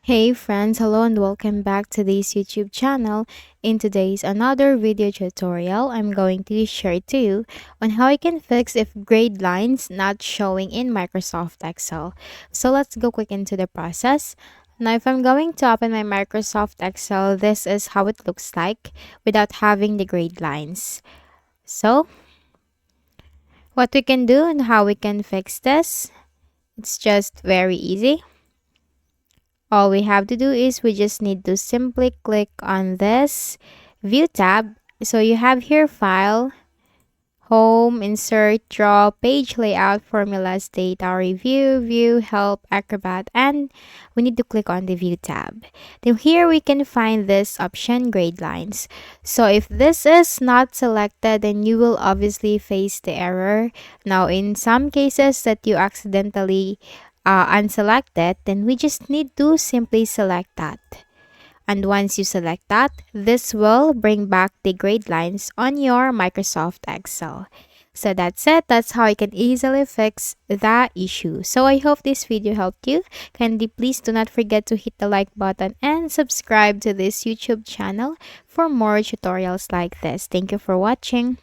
Hey friends, hello and welcome back to this YouTube channel. In today's another video tutorial, I'm going to share to you on how you can fix if grade lines not showing in Microsoft Excel. So let's go quick into the process. Now if I'm going to open my Microsoft Excel, this is how it looks like without having the grade lines. So what we can do and how we can fix this, it's just very easy. All we have to do is we just need to simply click on this View tab. So you have here File, Home, Insert, Draw, Page Layout, Formulas, Data, Review, View, Help, Acrobat, and we need to click on the View tab. Then here we can find this option, Grade Lines. So if this is not selected, then you will obviously face the error. Now in some cases that you accidentally unselected, then we just need to simply select that. And once you select that, this will bring back the grade lines on your Microsoft Excel. So that's it. That's how you can easily fix that issue. So I hope this video helped you. Kindly please do not forget to hit the like button and subscribe to this YouTube channel for more tutorials like this. Thank you for watching.